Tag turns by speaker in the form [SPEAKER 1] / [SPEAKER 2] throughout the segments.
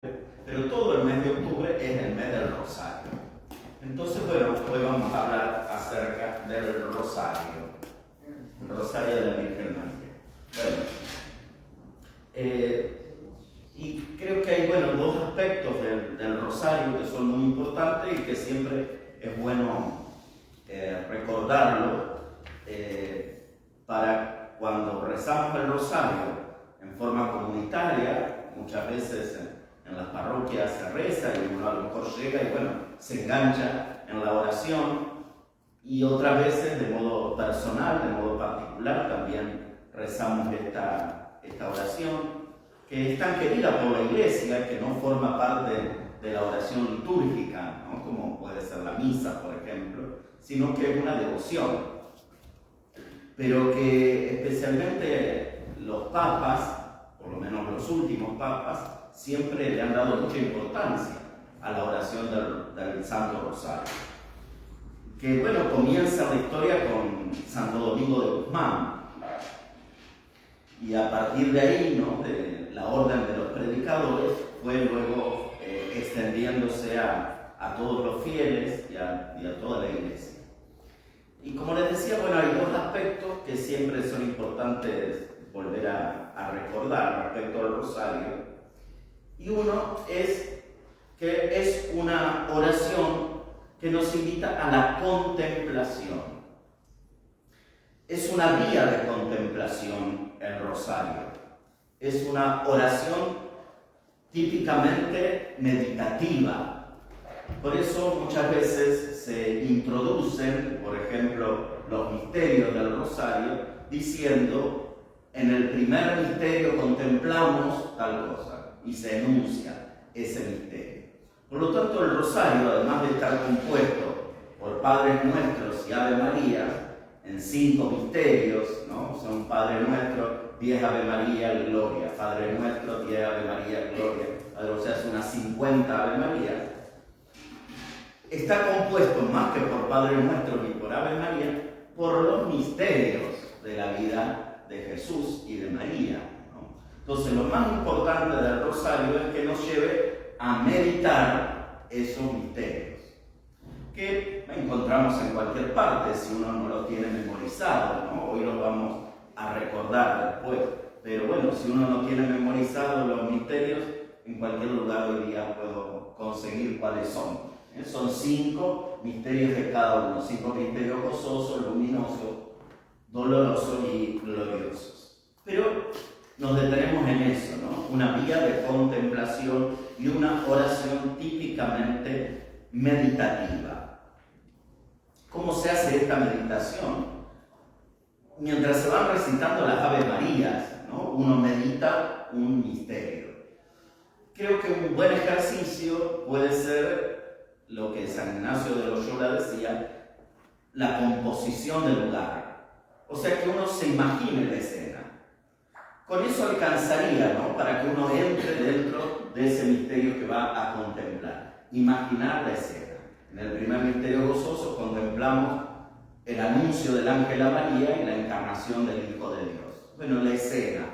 [SPEAKER 1] pero todo el mes de octubre es el mes del Rosario. Entonces, bueno, hoy vamos a hablar acerca del Rosario, el Rosario de la Virgen María. Bueno, y creo que hay, dos aspectos del Rosario que son muy importantes y que siempre es bueno recordarlo para cuando rezamos el Rosario en forma comunitaria. Muchas veces en las parroquias se reza y uno a lo mejor llega y se engancha en la oración, y otras veces de modo personal, de modo particular, también rezamos esta oración que es tan querida por la Iglesia, que no forma parte de la oración litúrgica, ¿no? Como puede ser la misa, por ejemplo, sino que es una devoción, pero que especialmente los papas, por lo menos los últimos papas, siempre le han dado mucha importancia a la oración del Santo Rosario. Que comienza la historia con Santo Domingo de Guzmán, y a partir de ahí, ¿no?, de la orden de los predicadores, fue luego extendiéndose a todos los fieles y a toda la Iglesia. Y como les decía, hay dos aspectos que siempre son importantes volver a recordar respecto al Rosario. Y uno es que es una oración que nos invita a la contemplación. Es una vía de contemplación el Rosario. Es una oración típicamente meditativa. Por eso muchas veces se introducen, por ejemplo, los misterios del Rosario, diciendo: en el primer misterio contemplamos tal cosa, y se enuncia ese misterio. Por lo tanto, el Rosario, además de estar compuesto por Padres Nuestros y Ave María, en 5 misterios, ¿no? Son Padre Nuestro, 10 Ave María, Gloria, Padre Nuestro, 10 Ave María, Gloria, o sea, es unas 50 Ave María. Está compuesto, más que por Padre Nuestro ni por Ave María, por los misterios de la vida de Jesús y de María, ¿no? Entonces, lo más importante del Rosario es que nos lleve a meditar esos misterios, que encontramos en cualquier parte si uno no lo tiene memorizado, ¿no? Hoy lo vamos a recordar después, pero si uno no tiene memorizado los misterios, en cualquier lugar hoy día puedo conseguir cuáles son. Son 5 misterios de cada uno, 5 misterios gozosos, luminosos, dolorosos y gloriosos. Pero nos detenemos en eso, ¿no? Una vía de contemplación y una oración típicamente meditativa. ¿Cómo se hace esta meditación? Mientras se van recitando las Ave Marías, ¿no?, uno medita un misterio. Creo que un buen ejercicio puede ser lo que San Ignacio de Loyola decía, la composición del lugar. O sea, que uno se imagine la escena. Con eso alcanzaría, ¿no?, para que uno entre dentro de ese misterio que va a contemplar. Imaginar la escena. En el primer misterio gozoso contemplamos el anuncio del ángel a María y la encarnación del Hijo de Dios. La escena,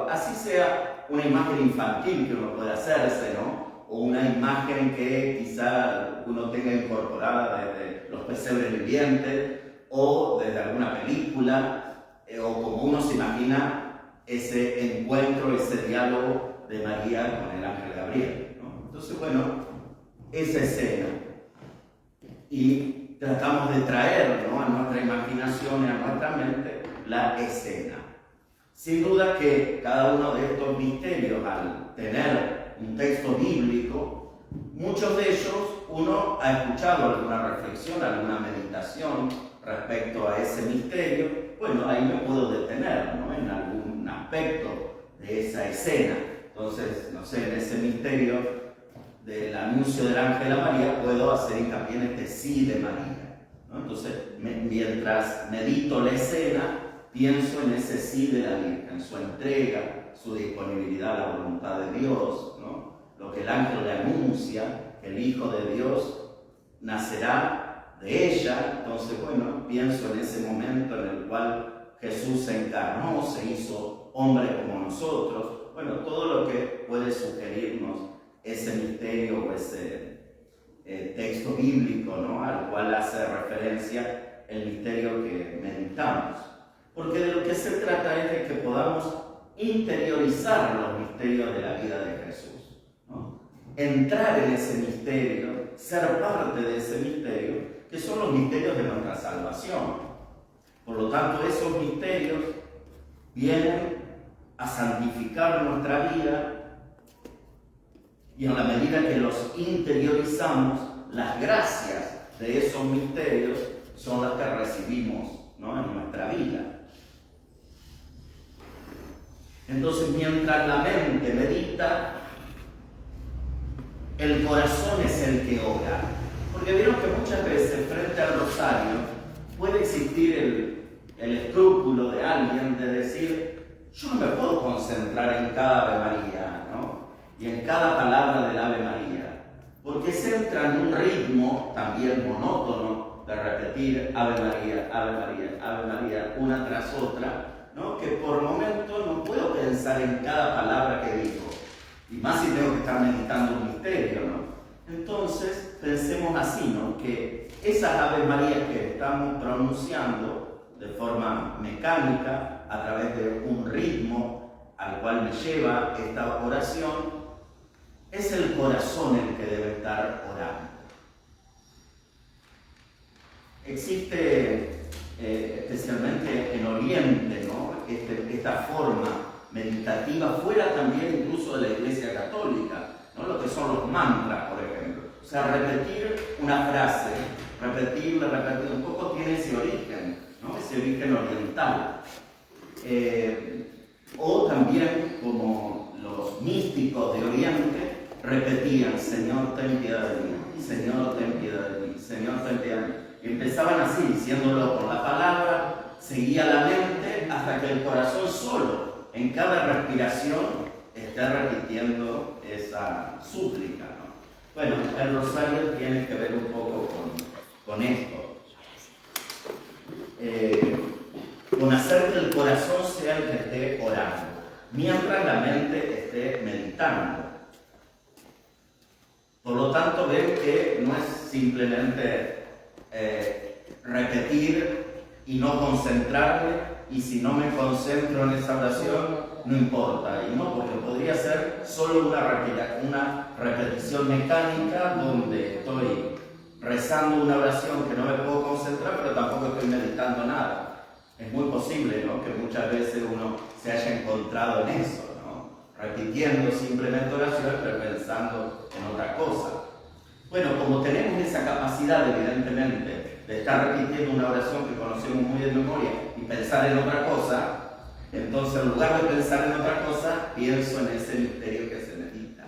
[SPEAKER 1] así sea una imagen infantil que uno puede hacerse, ¿no?, o una imagen que quizá uno tenga incorporada desde los pesebres vivientes, o desde alguna película, o como uno se imagina ese encuentro, ese diálogo de María con el ángel Gabriel, ¿no? Entonces, esa escena. Y tratamos de traer, ¿no?, a nuestra imaginación y a nuestra mente la escena. Sin duda que cada uno de estos misterios, al tener un texto bíblico, muchos de ellos uno ha escuchado alguna reflexión, alguna meditación respecto a ese misterio. Ahí me puedo detener, ¿no?, en algún aspecto de esa escena. Entonces, no sé, en ese misterio del anuncio del ángel a María puedo hacer hincapié en este sí de María, ¿no? Entonces, mientras medito la escena, pienso en ese sí de la Virgen, su entrega, su disponibilidad a la voluntad de Dios, ¿no? Lo que el ángel le anuncia, que el Hijo de Dios nacerá de ella. Entonces, pienso en ese momento en el cual Jesús se encarnó, se hizo hombre como nosotros. Todo lo que puede sugerirnos bíblico, ¿no?, al cual hace referencia el misterio que meditamos. Porque de lo que se trata es de que podamos interiorizar los misterios de la vida de Jesús, ¿no? Entrar en ese misterio, ser parte de ese misterio, que son los misterios de nuestra salvación. Por lo tanto, esos misterios vienen a santificar nuestra vida, y en la medida que los interiorizamos, las gracias de esos misterios son las que recibimos, ¿no?, en nuestra vida. Entonces, mientras la mente medita, el corazón es el que ora. Porque vieron que muchas veces frente al rosario puede existir el escrúpulo de alguien de decir: yo no me puedo concentrar en cada Ave María, ¿no?, y en cada palabra del Ave María, porque se entra en un ritmo también monótono de repetir Ave María, Ave María, Ave María, una tras otra, ¿no?, que por momentos no puedo pensar en cada palabra que digo, y más si tengo que estar meditando un misterio, ¿no? Entonces, pensemos así, ¿no?, que esas Ave Marías que estamos pronunciando de forma mecánica, a través de un ritmo al cual me lleva esta oración, es el corazón el que debe estar orando. Existe, especialmente en Oriente, ¿no?, esta forma meditativa, fuera también incluso de la Iglesia Católica, ¿no?, lo que son los mantras, por ejemplo. O sea, repetir una frase, repetirla, un poco tiene ese origen, ¿no?, ese origen oriental. O también, como los místicos de Oriente, repetían: Señor, ten piedad de mí, Señor, ten piedad de mí, Señor, ten piedad de mí. Y empezaban así, diciéndolo con la palabra, seguía la mente hasta que el corazón solo, en cada respiración, esté repitiendo esa súplica, ¿no? Bueno, el rosario tiene que ver un poco con esto. Con hacer que el corazón sea el que esté orando, mientras la mente esté meditando. Por lo tanto, ven que no es simplemente repetir y no concentrarme, y si no me concentro en esa oración, no importa. Y no, porque podría ser solo una repetición mecánica donde estoy rezando una oración que no me puedo concentrar, pero tampoco estoy meditando nada. Es muy posible, ¿no?, que muchas veces uno se haya encontrado en eso, ¿no?, repitiendo simplemente oraciones, pero pensando en otra cosa. Bueno, como tenemos esa capacidad, evidentemente, de estar repitiendo una oración que conocemos muy de memoria y pensar en otra cosa, entonces en lugar de pensar en otra cosa, pienso en ese misterio que se medita.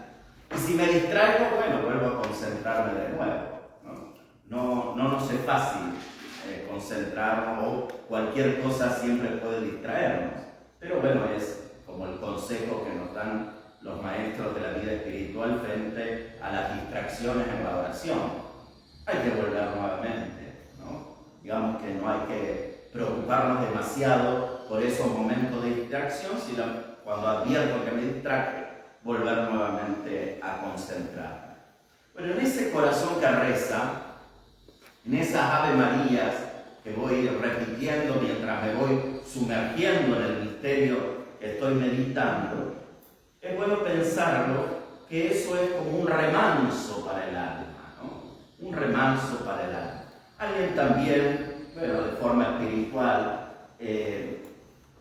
[SPEAKER 1] Y si me distraigo, bueno, vuelvo a concentrarme de nuevo, ¿no? No nos es fácil concentrarnos, o cualquier cosa siempre puede distraernos. Pero bueno, es como el consejo que nos dan los maestros de la vida espiritual frente a las distracciones en la oración. Hay que volver nuevamente, ¿no? Digamos que no hay que preocuparnos demasiado por esos momentos de distracción, sino cuando advierto que me distraje, volver nuevamente a concentrarme. Bueno, en ese corazón que reza, en esas Ave Marías que voy repitiendo mientras me voy sumergiendo en el misterio que estoy meditando, es bueno pensarlo, que eso es como un remanso para el alma, ¿no? Un remanso para el alma. Alguien también, bueno, de forma espiritual,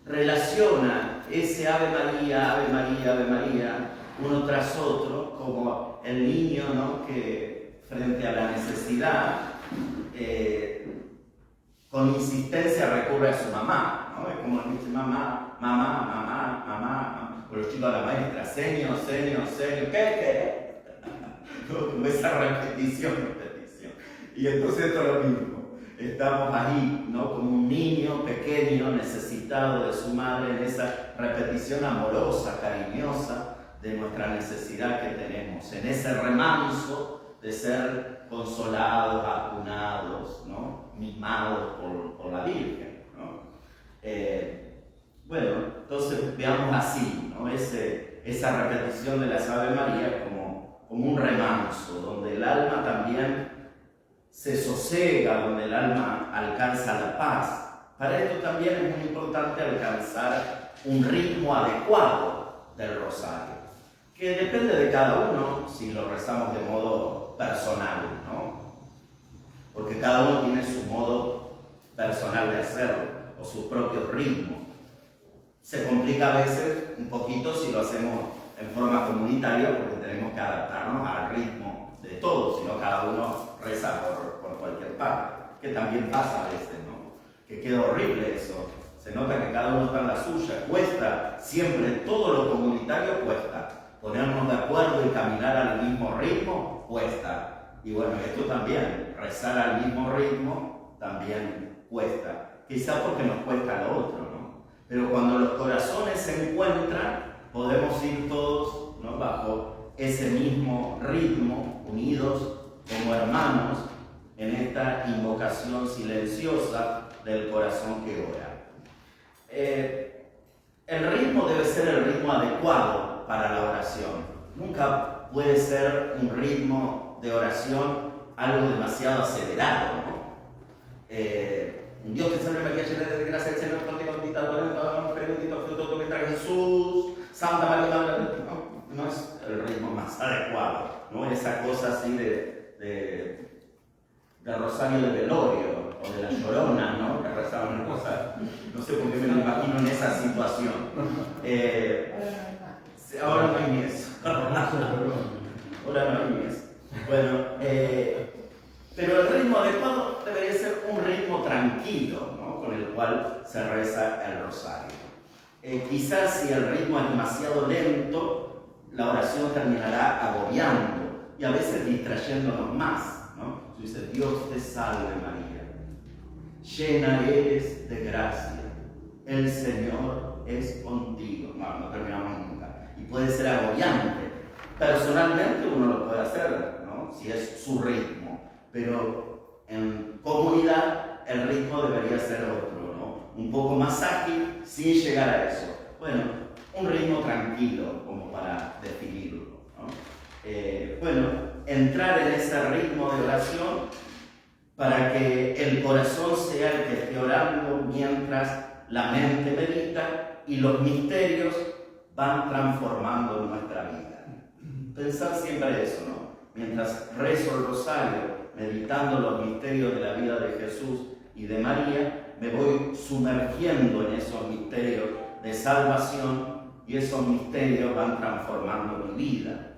[SPEAKER 1] relaciona ese Ave María, Ave María, Ave María, uno tras otro, como el niño, ¿no?, que frente a la necesidad, con insistencia recurre a su mamá, ¿no? Es como dice: mamá, mamá, mamá, mamá, mamá. Por los chicos a la maestra: señor, señor, señor, ¿qué? Como esa repetición. Y entonces esto es lo mismo. Estamos ahí, ¿no?, como un niño pequeño necesitado de su madre, en esa repetición amorosa, cariñosa de nuestra necesidad que tenemos, en ese remanso de ser consolados, acunados, ¿no?, mimados por la Virgen, ¿no? Bueno, entonces veamos así, ¿no?, esa repetición de las Ave María como un remanso, donde el alma también se sosega, donde el alma alcanza la paz. Para esto también es muy importante alcanzar un ritmo adecuado del rosario, que depende de cada uno si lo rezamos de modo personal, ¿no? Porque cada uno tiene su modo personal de hacerlo, o su propio ritmo. Se complica a veces un poquito si lo hacemos en forma comunitaria, porque tenemos que adaptarnos al ritmo de todos, si no cada uno reza por cualquier parte, que también pasa a veces, ¿no? Que queda horrible eso. Se nota que cada uno está en la suya. Cuesta siempre, todo lo comunitario cuesta. Ponernos de acuerdo y caminar al mismo ritmo cuesta. Y bueno, esto también, rezar al mismo ritmo también cuesta. Quizá porque nos cuesta lo otro, ¿no? Pero cuando los corazones se encuentran, podemos ir todos, ¿no?, bajo ese mismo ritmo, unidos como hermanos en esta invocación silenciosa del corazón que ora. El ritmo debe ser el ritmo adecuado para la oración. Nunca puede ser un ritmo de oración algo demasiado acelerado, ¿no? Dios te salve María, llena de gracia, el Señor contigo, bendita tú eres entre todas las mujeres, bendito fruto de tu vientre Jesús, Santa María, Madre de Dios. No es el ritmo más adecuado, ¿no? Esa cosa así de rosario de velorio, o de la Llorona, ¿no? Que rezaban una cosa, no sé por qué me lo imagino en esa situación. Ahora no hay ni eso. Ahora no hay ni eso. Bueno, pero el ritmo adecuado debería ser un ritmo tranquilo, ¿no?, con el cual se reza el rosario. Quizás si el ritmo es demasiado lento, la oración terminará agobiando y a veces distrayéndonos más, ¿no? Dice, Dios te salve María, llena eres de gracia, el Señor es contigo. No terminamos nunca. Y puede ser agobiante. Personalmente uno lo puede hacer, ¿no?, si es su ritmo, pero en comunidad el ritmo debería ser otro, ¿no?, un poco más ágil sin llegar a eso. Bueno, un ritmo tranquilo, como para definirlo, ¿no? Bueno, entrar en ese ritmo de oración para que el corazón sea el que esté orando mientras la mente medita y los misterios van transformando nuestra vida. Pensar siempre eso, ¿no? Mientras rezo el rosario, meditando los misterios de la vida de Jesús y de María, me voy sumergiendo en esos misterios de salvación y esos misterios van transformando mi vida.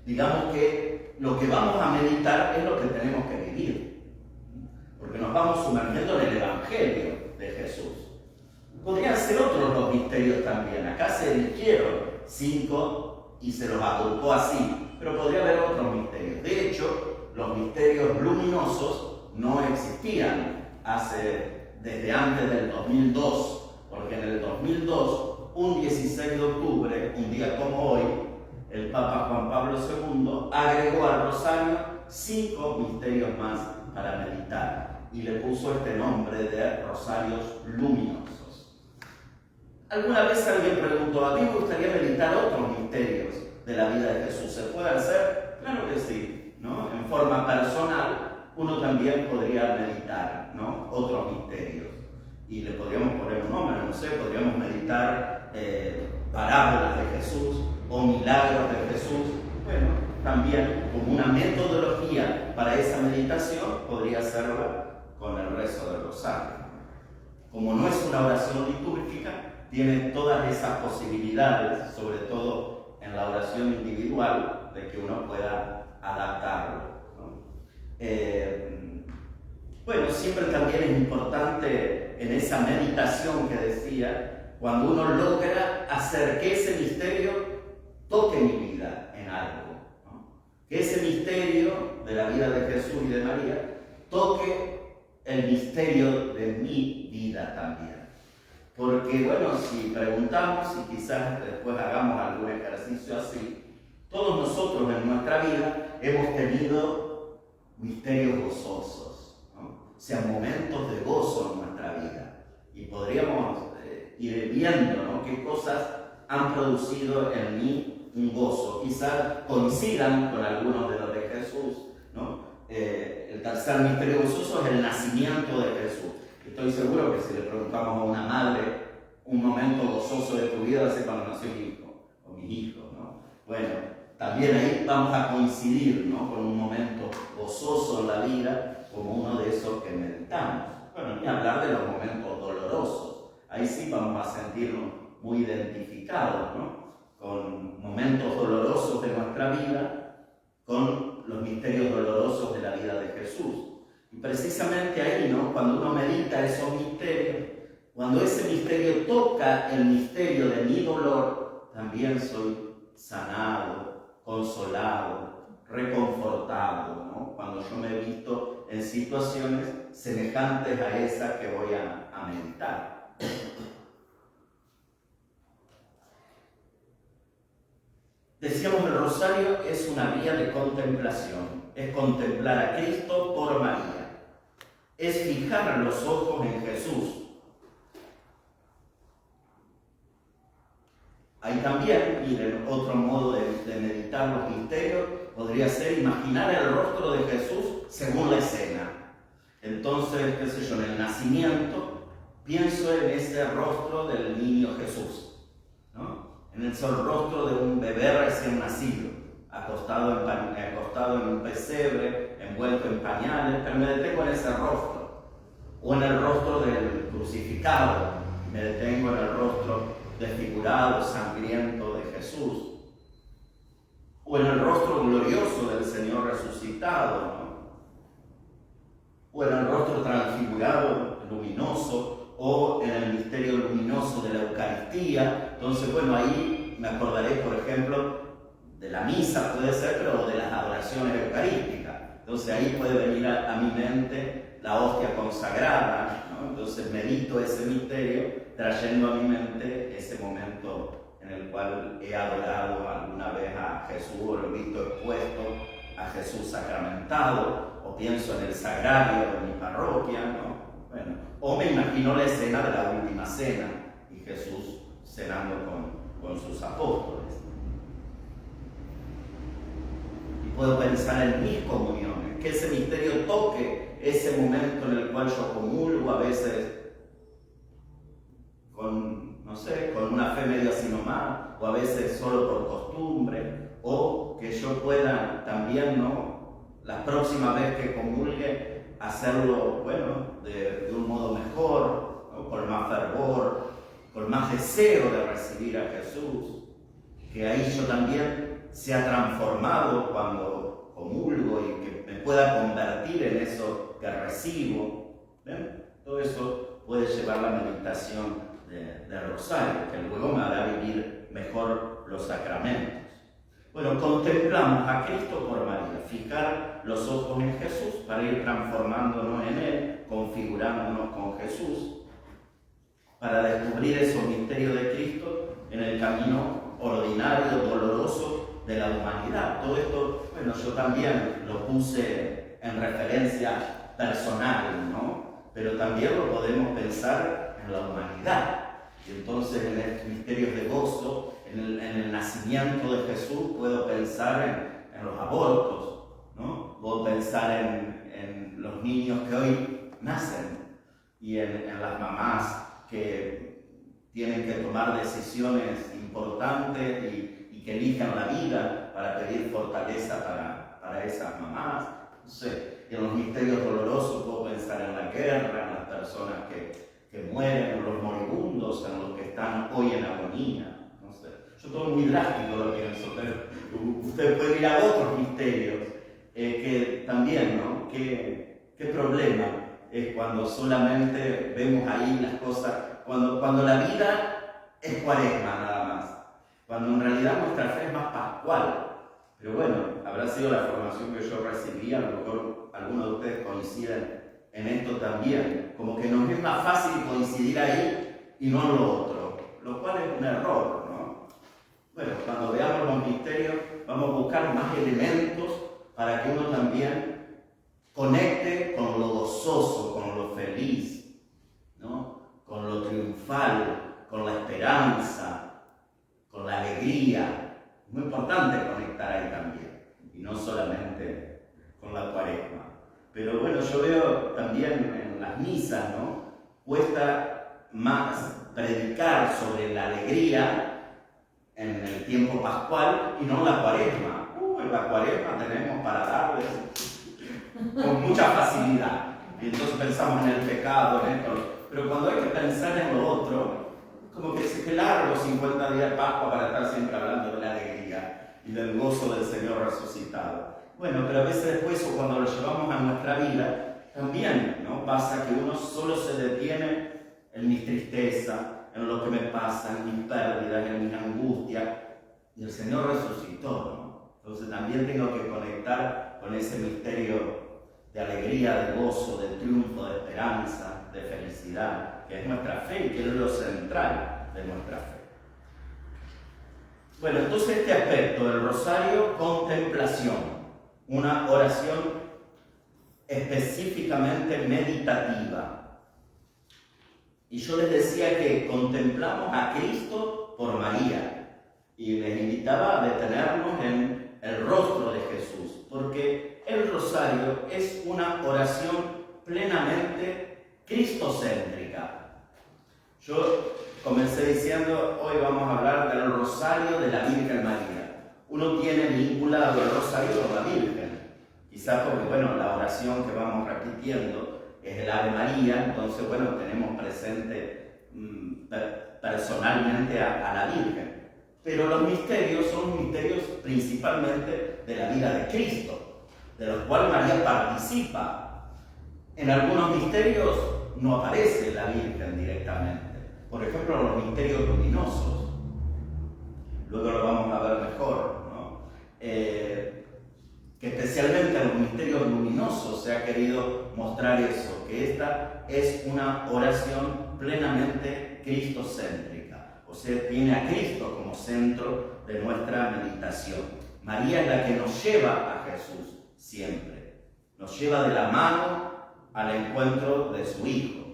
[SPEAKER 1] Digamos que lo que vamos a meditar es lo que tenemos que vivir, porque nos vamos sumergiendo en el Evangelio de Jesús. Podrían ser otros los misterios también. Acá se eligieron 5 y se los agrupó así, pero podría haber otros misterios. De hecho, los misterios luminosos no existían desde antes del 2002, porque en el 2002, un 16 de octubre, un día como hoy, el Papa Juan Pablo II agregó al rosario 5 misterios más para meditar y le puso este nombre de rosarios luminosos. ¿Alguna vez alguien preguntó, a mí me gustaría meditar otros misterios de la vida de Jesús? ¿Se puede hacer? Claro que sí, ¿no? En forma personal, uno también podría meditar, ¿no?, otros misterios. Y le podríamos poner un nombre, no sé, podríamos meditar parábolas de Jesús o milagros de Jesús. Bueno, también como una metodología para esa meditación podría hacerla con el rezo del rosario. Como no es una oración litúrgica, tiene todas esas posibilidades, sobre todo en la oración individual, de que uno pueda adaptarlo, ¿no? Bueno, siempre también es importante en esa meditación que decía, cuando uno logra hacer que ese misterio toque mi vida en algo, ¿no?, que ese misterio de la vida de Jesús y de María toque el misterio de mi vida también. Porque, bueno, si preguntamos y quizás después hagamos algún ejercicio así, todos nosotros en nuestra vida hemos tenido misterios gozosos, ¿no? O sea, momentos de gozo en nuestra vida. Y podríamos ir viendo, ¿no?, qué cosas han producido en mí un gozo. Quizás coincidan con algunos de los de Jesús, el tercer misterio gozoso es el nacimiento de Jesús. Estoy seguro que si le preguntamos a una madre un momento gozoso de tu vida, va a ser cuando nació mi hijo o mis hijos, ¿no? Bueno, también ahí vamos a coincidir, ¿no?, con un momento gozoso en la vida como uno de esos que meditamos. Bueno, ni hablar de los momentos dolorosos. Ahí sí vamos a sentirnos muy identificados, ¿no?, con momentos dolorosos de nuestra vida, con los misterios dolorosos de la vida de Jesús. Y precisamente ahí, ¿no?, cuando uno medita esos misterios, cuando ese misterio toca el misterio de mi dolor, también soy sanado, consolado, reconfortado, ¿no?, cuando yo me he visto en situaciones semejantes a esas que voy a meditar. Decíamos, el rosario es una vía de contemplación, es contemplar a Cristo por María, es fijar los ojos en Jesús. Hay también, miren, otro modo de meditar los misterios podría ser imaginar el rostro de Jesús según la escena. Entonces, qué sé yo, en el nacimiento pienso en ese rostro del niño Jesús, ¿no?, en el rostro de un bebé recién nacido, acostado en un pesebre, envuelto en pañales, pero me detengo en ese rostro. O en el rostro del crucificado, me detengo en el rostro desfigurado, sangriento de Jesús. O en el rostro glorioso del Señor resucitado, ¿no?, o en el rostro transfigurado, luminoso, o en el misterio luminoso de la Eucaristía. Entonces, bueno, ahí me acordaré, por ejemplo, de la misa, puede ser, pero de las adoraciones eucarísticas. Entonces ahí puede venir a mi mente la hostia consagrada, ¿no? Entonces medito ese misterio, trayendo a mi mente ese momento en el cual he adorado alguna vez a Jesús, o lo he visto expuesto a Jesús sacramentado, o pienso en el sagrario de mi parroquia, ¿no? Bueno, o me imagino la escena de la última cena y Jesús cenando con sus apóstoles. Y puedo pensar en mis comuniones, que ese misterio toque ese momento en el cual yo comulgo, a veces con, no sé, con una fe medio así nomás, o a veces solo por costumbre, o que yo pueda también, ¿no?, la próxima vez que comulgue, hacerlo, bueno, de un modo mejor, ¿no?, con más fervor, con más deseo de recibir a Jesús, que ahí yo también sea transformado cuando comulgo y que me pueda convertir en eso que recibo. ¿Ven? Todo eso puede llevar la meditación del rosario, que luego me hará vivir mejor los sacramentos. Bueno, contemplamos a Cristo por María, fijar los ojos en Jesús para ir transformándonos en Él, configurándonos con Jesús, para descubrir esos misterios de Cristo en el camino ordinario, doloroso de la humanidad. Todo esto, bueno, yo también lo puse en referencia personal, ¿no?, pero también lo podemos pensar en la humanidad. Y entonces en estos misterios de gozo, en el nacimiento de Jesús, puedo pensar en los abortos, ¿no? Puedo pensar en los niños que hoy nacen y en las mamás que tienen que tomar decisiones importantes y que elijan la vida para pedir fortaleza para esas mamás. No sé, y en los misterios dolorosos puedo pensar en la guerra, en las personas que mueren, en los moribundos, en los que están hoy en agonía. No sé, yo todo muy drástico lo pienso, pero usted puede ir a otros misterios que también, ¿no? ¿Qué problema es cuando solamente vemos ahí las cosas, cuando la vida es cuaresma nada más, cuando en realidad nuestra fe es más pascual? Pero bueno, habrá sido la formación que yo recibí, a lo mejor algunos de ustedes coinciden en esto también, como que nos es más fácil coincidir ahí y no en lo otro, lo cual es un error, ¿no? Bueno, cuando veamos los misterios vamos a buscar más elementos para que uno también conecte con lo gozoso, con lo feliz, ¿no?, con lo triunfal, con la esperanza, con la alegría. Es muy importante conectar ahí también, y no solamente con la cuaresma. Pero bueno, yo veo también en las misas, ¿no? Cuesta más predicar sobre la alegría en el tiempo pascual y no en la cuaresma. En la cuaresma tenemos para darles con mucha facilidad. Y entonces pensamos en el pecado, en esto. Pero cuando hay que pensar en lo otro, como que se que largo 50 días de Pascua para estar siempre hablando de la alegría y del gozo del Señor resucitado. Bueno, pero a veces después, o cuando lo llevamos a nuestra vida, también, ¿no? Pasa que uno solo se detiene en mi tristeza, en lo que me pasa, en mis pérdidas, en mis angustias, y el Señor resucitó, ¿no? Entonces también tengo que conectar con ese misterio de alegría, de gozo, de triunfo, de esperanza, de felicidad, que es nuestra fe y que es lo central de nuestra fe. Bueno, entonces este aspecto del rosario, contemplación, una oración específicamente meditativa. Y yo les decía que contemplamos a Cristo por María y les invitaba a detenernos en el rostro de Jesús, porque el rosario es una oración plenamente cristocéntrica. Yo comencé diciendo, hoy vamos a hablar del rosario de la Virgen María. Uno tiene vinculado el rosario con la Virgen, quizás porque, bueno, la oración que vamos repitiendo es el Ave María, entonces, bueno, tenemos presente personalmente a la Virgen. Pero los misterios son misterios principalmente de la vida de Cristo, de los cuales María participa. En algunos misterios no aparece la Virgen directamente. Por ejemplo, los misterios luminosos. Luego lo vamos a ver mejor, ¿no? Que especialmente en los misterios luminosos se ha querido mostrar eso, que esta es una oración plenamente cristocéntrica. O sea, tiene a Cristo como centro de nuestra meditación. María es la que nos lleva a Jesús siempre. Nos lleva de la mano al encuentro de su Hijo.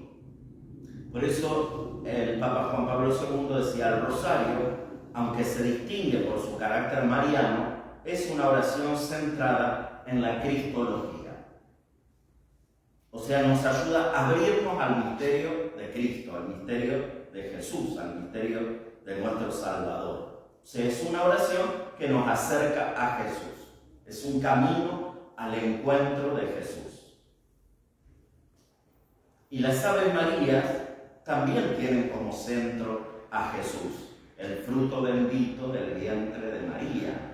[SPEAKER 1] Por eso el Papa Juan Pablo II decía, el rosario, aunque se distingue por su carácter mariano, es una oración centrada en la cristología. O sea, nos ayuda a abrirnos al misterio de Cristo, al misterio de Jesús, al misterio de nuestro Salvador. O sea, es una oración que nos acerca a Jesús. Es un camino al encuentro de Jesús. Y las Aves Marías también tienen como centro a Jesús, el fruto bendito del vientre de María.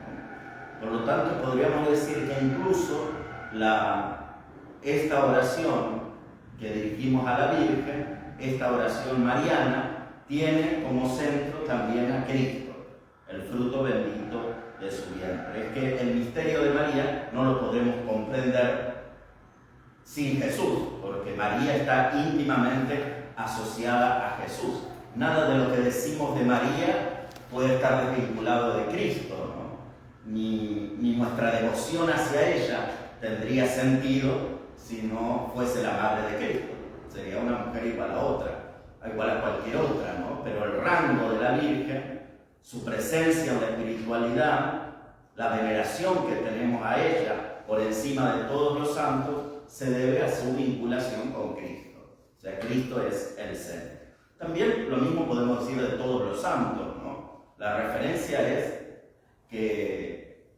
[SPEAKER 1] Por lo tanto, podríamos decir que incluso esta oración que dirigimos a la Virgen, esta oración mariana, tiene como centro también a Cristo, el fruto bendito de su vientre. Es que el misterio de María no lo podemos comprender sin Jesús, porque María está íntimamente asociada a Jesús. Nada de lo que decimos de María puede estar desvinculado de Cristo, ¿no? Ni nuestra devoción hacia ella tendría sentido si no fuese la madre de Cristo. Sería una mujer igual a otra, igual a cualquier otra, ¿no? Pero el rango de la Virgen, su presencia en la espiritualidad, la veneración que tenemos a ella por encima de todos los santos, se debe a su vinculación con Cristo. O sea, Cristo es el centro. También lo mismo podemos decir de todos los santos, ¿no? La referencia es que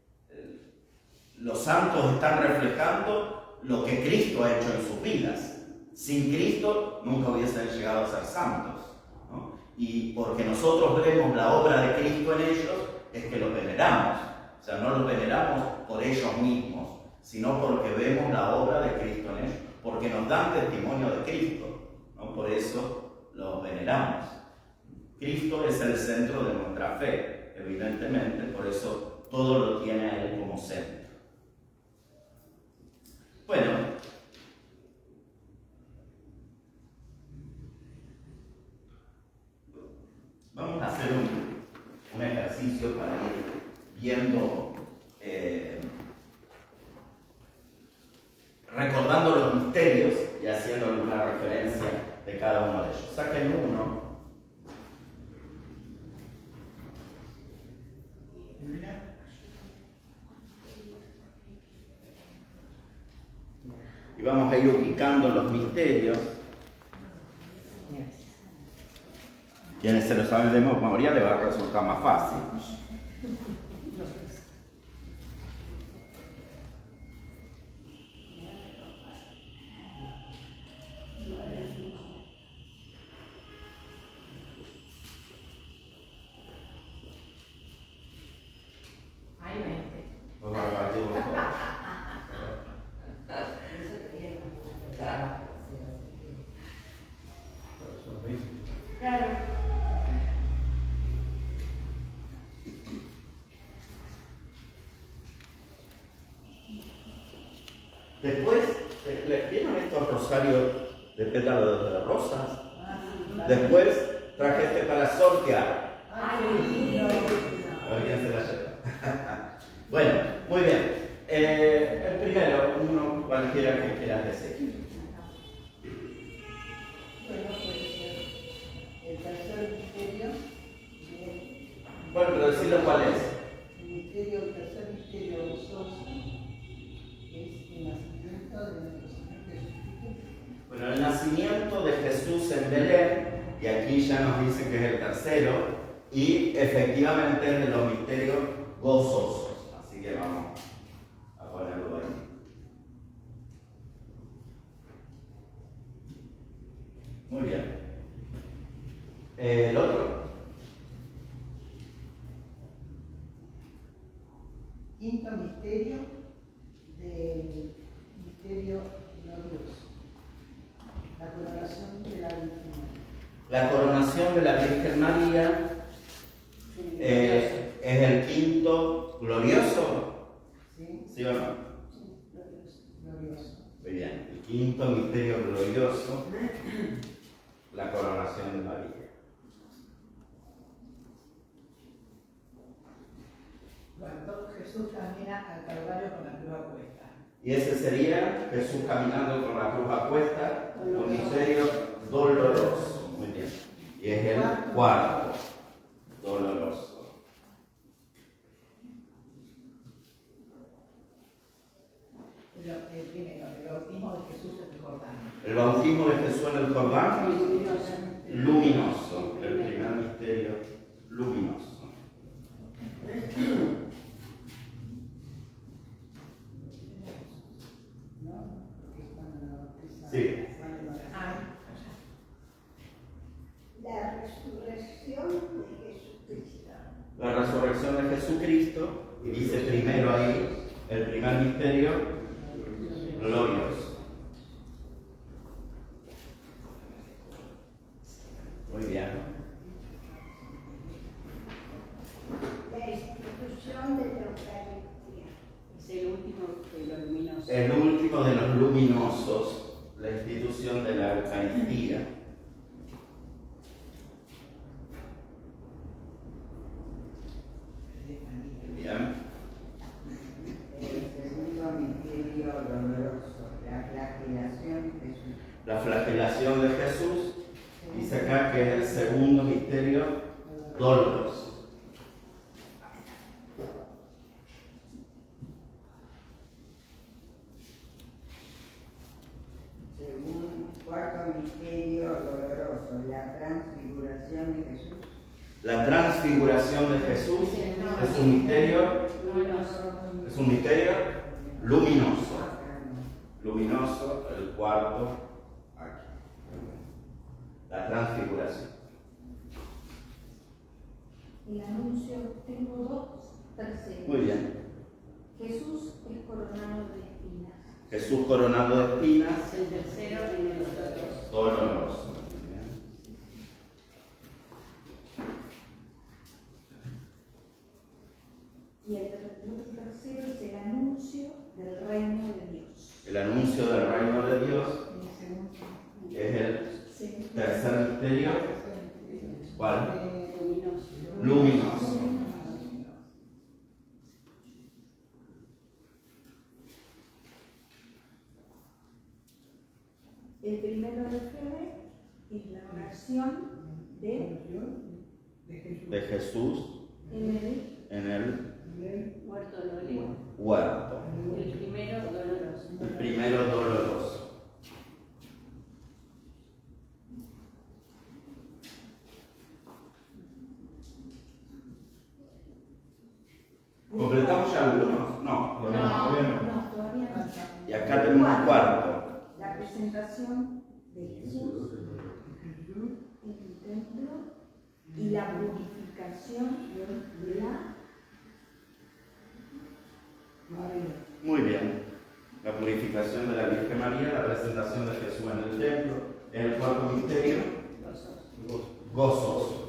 [SPEAKER 1] los santos están reflejando lo que Cristo ha hecho en sus vidas. Sin Cristo nunca hubiesen llegado a ser santos, ¿no? Y porque nosotros vemos la obra de Cristo en ellos, es que los veneramos. O sea, no los veneramos por ellos mismos, sino porque vemos la obra de Cristo en ellos, porque nos dan testimonio de Cristo, ¿no? Por eso los veneramos. Cristo es el centro de nuestra fe, evidentemente, por eso todo lo tiene a Él como centro. Bueno, vamos a hacer un ejercicio para ir viendo, recordando los misterios y haciendo una referencia de cada uno de ellos. Saquen uno. y vamos a ir ubicando los misterios. Quienes se lo saben de memoria les va a resultar más fácil. Después, ¿vieron estos rosarios de pétalos de rosas? Después traje este para sortear. A ver quién se la lleva. Bueno, muy bien. El primero, uno cualquiera que quieras decir.
[SPEAKER 2] Bueno, pues el tercer misterio.
[SPEAKER 1] Bueno, pero decirlo cuál es.
[SPEAKER 2] El tercer misterio gozoso es el nacimiento de nuestro Señor Jesucristo.
[SPEAKER 1] Bueno, el nacimiento de Jesús en Belén, y aquí ya nos dicen que es el tercero, y efectivamente es de los misterios gozosos. Así que vamos a ponerlo ahí. Muy bien. El otro.
[SPEAKER 2] Quinto misterio del misterio glorioso. La coronación de la Virgen María.
[SPEAKER 1] La coronación de la Virgen María es el quinto glorioso.
[SPEAKER 2] ¿Sí?
[SPEAKER 1] ¿Sí o no?
[SPEAKER 2] Sí, glorioso.
[SPEAKER 1] Muy bien. El quinto misterio glorioso, la coronación de María.
[SPEAKER 2] Cuando Jesús camina al Calvario con la cruz a cuesta.
[SPEAKER 1] Y ese sería Jesús caminando con la cruz a cuesta, un misterio doloroso. Muy bien. Y es el cuarto, doloroso.
[SPEAKER 2] El primero, el bautismo de Jesús en el Jordán.
[SPEAKER 1] El bautismo de Jesús en el Jordán, luminoso. El primer misterio, luminoso. Sí.
[SPEAKER 3] La resurrección de Jesucristo.
[SPEAKER 1] La resurrección de Jesucristo, y dice primero ahí, el primer misterio glorioso. Muy bien.
[SPEAKER 3] La institución de la Eucaristía.
[SPEAKER 4] Es el último de los luminosos.
[SPEAKER 1] El último de los luminosos, la institución de la Eucaristía. Bien.
[SPEAKER 5] El segundo misterio doloroso, la flagelación de Jesús.
[SPEAKER 1] La flagelación de Jesús, dice acá que es el segundo misterio doloroso.
[SPEAKER 5] Cuarto misterio doloroso, la transfiguración de Jesús.
[SPEAKER 1] La transfiguración de Jesús es un misterio luminoso. Luminoso, el cuarto, aquí. La transfiguración.
[SPEAKER 6] El anuncio, tengo dos terceros.
[SPEAKER 1] Muy bien.
[SPEAKER 6] Jesús es coronado de espinas.
[SPEAKER 1] Jesús coronado de espinas,
[SPEAKER 4] El tercero en el doloroso.
[SPEAKER 1] doloroso. Muy bien.
[SPEAKER 6] Y el tercero es el anuncio del reino de Dios.
[SPEAKER 1] El anuncio del reino de Dios es el tercer misterio. ¿Cuál? Luminoso.
[SPEAKER 6] El primero de febrero es la oración
[SPEAKER 1] De Jesús
[SPEAKER 6] en el
[SPEAKER 1] en el
[SPEAKER 4] Huerto de Olivo.
[SPEAKER 1] huerto.
[SPEAKER 4] El primero doloroso.
[SPEAKER 1] El primero doloroso. ¿Completamos ya algunos? No, todavía no.
[SPEAKER 6] No, todavía no.
[SPEAKER 1] Y acá tenemos un cuarto.
[SPEAKER 6] La presentación de Jesús en el templo y la purificación de la María.
[SPEAKER 1] Muy bien. La purificación de la Virgen María, la presentación de Jesús en el templo, el cuarto misterio, gozoso.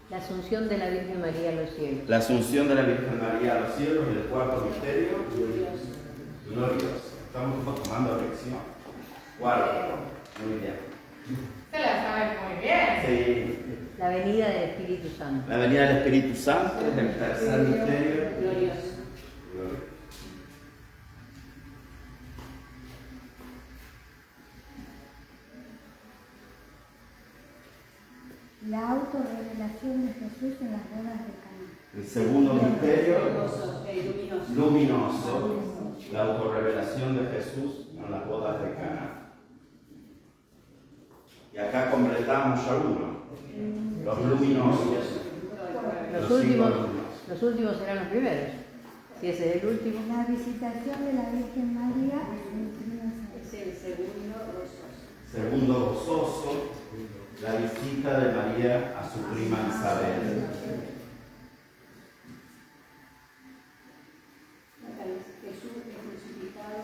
[SPEAKER 7] La asunción de la Virgen María a los cielos.
[SPEAKER 1] La asunción de la Virgen María a los cielos y el cuarto misterio, glorioso. Estamos tomando lección. Cuarto. Muy bien.
[SPEAKER 8] Se la saben muy bien.
[SPEAKER 1] Sí.
[SPEAKER 7] La venida del Espíritu Santo.
[SPEAKER 1] La venida del Espíritu Santo es el tercer misterio.
[SPEAKER 4] Glorioso.
[SPEAKER 1] Glorioso.
[SPEAKER 3] La autorrevelación de Jesús en las bodas de Caná.
[SPEAKER 1] El segundo misterio,
[SPEAKER 4] Luminoso.
[SPEAKER 1] luminoso, la autorrevelación de Jesús en las bodas de Caná. Y acá completamos ya uno, los luminosos.
[SPEAKER 7] Los últimos serán los primeros. Si ese es el último.
[SPEAKER 3] La visitación de la Virgen María a su prima Isabel.
[SPEAKER 4] Es el segundo gozoso.
[SPEAKER 1] Segundo gozoso, la visita de María a su prima Isabel.
[SPEAKER 4] Jesús es crucificado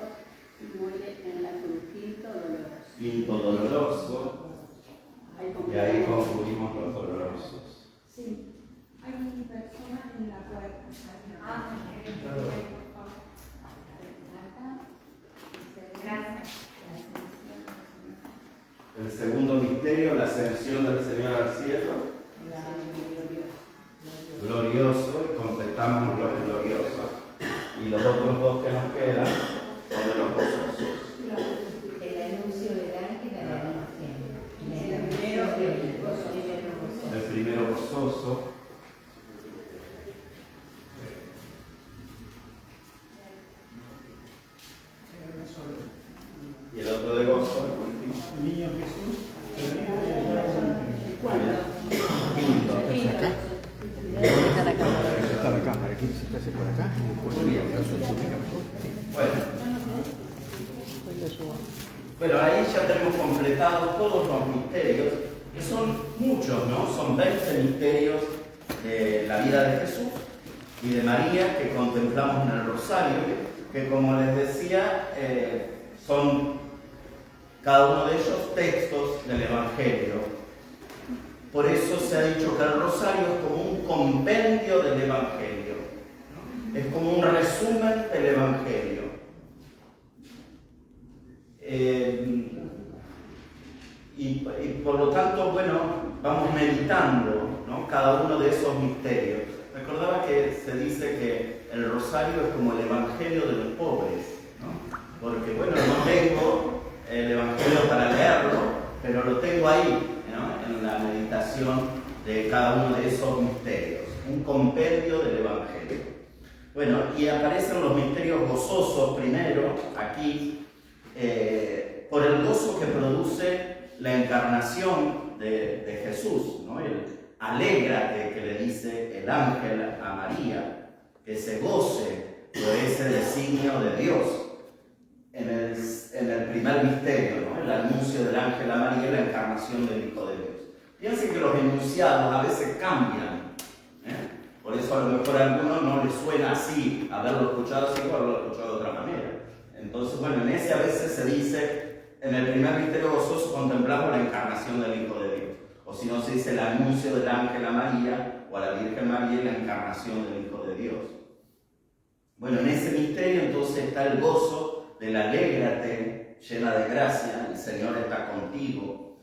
[SPEAKER 4] y muere en la cruz. Quinto doloroso.
[SPEAKER 1] Quinto doloroso, y ahí concluimos los dolorosos.
[SPEAKER 6] Sí, hay personas en la puerta. Gracias.
[SPEAKER 1] El segundo misterio, la ascensión del Señor al cielo. Glorioso, y completamos los gloriosos. Y los otros dos que nos quedan son de los gozosos.
[SPEAKER 7] El anuncio del ángel a la Virgen.
[SPEAKER 1] El primero gozoso. Y el otro de gozo, el último.
[SPEAKER 9] Niño Jesús, está la cámara, aquí se hace por acá,
[SPEAKER 1] Bueno, ahí ya tenemos completados todos los misterios, que son muchos, ¿no? Son 20 misterios de la vida de Jesús y de María que contemplamos en el Rosario, que como les decía, son cada uno de ellos textos del Evangelio. Por eso se ha dicho que el Rosario es como un compendio del Evangelio, ¿no? Es como un resumen del Evangelio. Y por lo tanto, bueno, vamos meditando, ¿no? Cada uno de esos misterios. Recordaba que se dice que el Rosario es como el Evangelio de los pobres, ¿no? Porque, bueno, no tengo el Evangelio para leerlo, pero lo tengo ahí, ¿no? En la meditación de cada uno de esos misterios, un compendio del Evangelio. Bueno, y aparecen los misterios gozosos primero, aquí, por el gozo que produce la encarnación de Jesús, ¿no? El alégrate que le dice el ángel a María, que se goce por ese designio de Dios. En el primer misterio, ¿no? El anuncio del ángel a María y la encarnación del Hijo de Dios. Piensen que los enunciados a veces cambian, ¿eh? Por eso a lo mejor a algunos no les suena así, haberlo escuchado así o haberlo escuchado de otra manera. Entonces, bueno, en ese a veces se dice, en el primer misterio gozoso contemplamos la encarnación del Hijo de Dios. O si no, se dice el anuncio del ángel a María o a la Virgen María y la encarnación del Hijo de Dios. Bueno, en ese misterio entonces está el gozo del alégrate, llena de gracia, el Señor está contigo.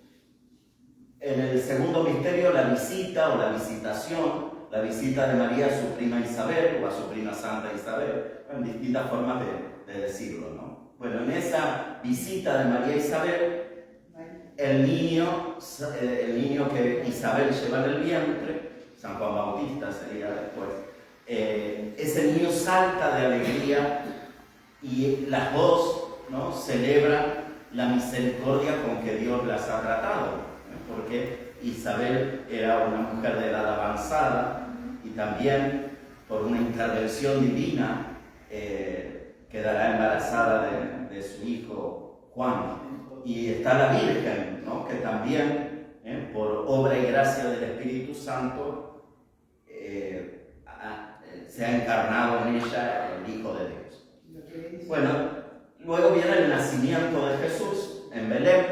[SPEAKER 1] En el segundo misterio, la visita o la visitación, la visita de María a su prima Isabel o a su prima Santa Isabel, en distintas formas de decirlo, ¿no? Bueno, en esa visita de María a Isabel, el niño que Isabel lleva en el vientre, San Juan Bautista sería después, ese niño salta de alegría y las dos, ¿no? Celebran la misericordia con que Dios las ha tratado, ¿eh? Porque Isabel era una mujer de edad avanzada y también por una intervención divina quedará embarazada de su hijo Juan. Y está la Virgen, ¿no? Que también, por obra y gracia del Espíritu Santo, se ha encarnado en ella el Hijo de Dios. Bueno, luego viene el nacimiento de Jesús en Belén,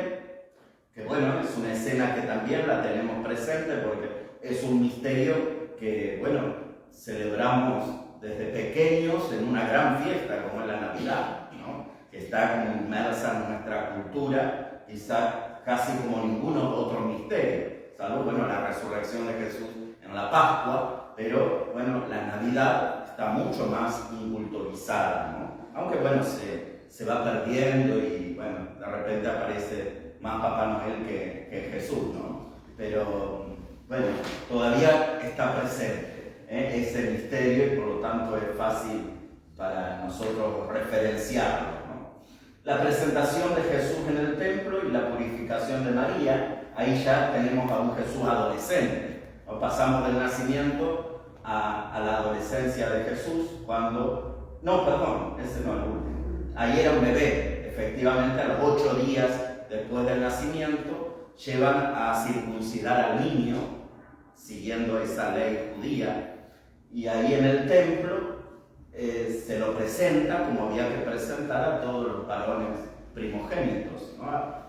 [SPEAKER 1] que bueno, es una escena que también la tenemos presente porque es un misterio que, bueno, celebramos desde pequeños en una gran fiesta como es la Navidad, ¿no? Que está como inmersa en nuestra cultura, quizá casi como ningún otro misterio, salvo, bueno, la resurrección de Jesús en la Pascua, pero, bueno, la Navidad está mucho más inculturizada, ¿no? Aunque, bueno, se va perdiendo y, bueno, de repente aparece más Papá Noel que Jesús, ¿no? Pero, bueno, todavía está presente ese misterio y por lo tanto es fácil para nosotros referenciarlo, ¿no? La presentación de Jesús en el templo y la purificación de María, ahí ya tenemos a un Jesús adolescente, ¿no? Pasamos del nacimiento a la adolescencia de Jesús cuando, no, perdón, ese no es el último, ahí era un bebé, efectivamente a los 8 días después del nacimiento llevan a circuncidar al niño siguiendo esa ley judía. Y ahí en el templo se lo presenta como había que presentar a todos los varones primogénitos, ¿no?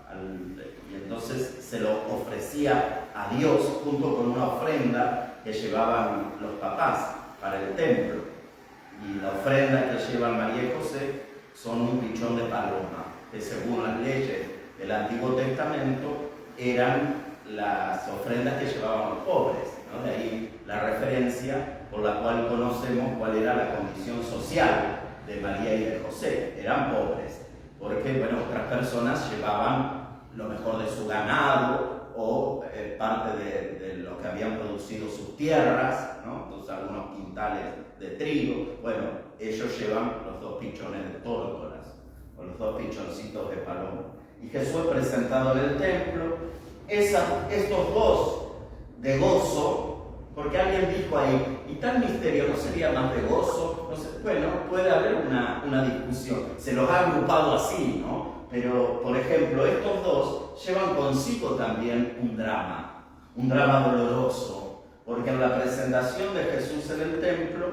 [SPEAKER 1] Y entonces se lo ofrecía a Dios junto con una ofrenda que llevaban los papás para el templo. Y la ofrenda que llevan María y José son un pichón de paloma, que según las leyes del Antiguo Testamento eran las ofrendas que llevaban los pobres, ¿no? De ahí la referencia por la cual conocemos cuál era la condición social de María y de José. Eran pobres, porque, bueno, otras personas llevaban lo mejor de su ganado o parte de lo que habían producido sus tierras, ¿no? Entonces algunos quintales de trigo. Bueno, ellos llevan los 2 pichones de tórtolas o los 2 pichoncitos de paloma. Y Jesús es presentado en el templo. Estos 2 de gozo, porque alguien dijo ahí, ¿y tal misterio no sería más de gozo? No sé, bueno, puede haber una discusión. Se los ha agrupado así, ¿no? Pero, por ejemplo, estos 2 llevan consigo también un drama doloroso, porque en la presentación de Jesús en el templo,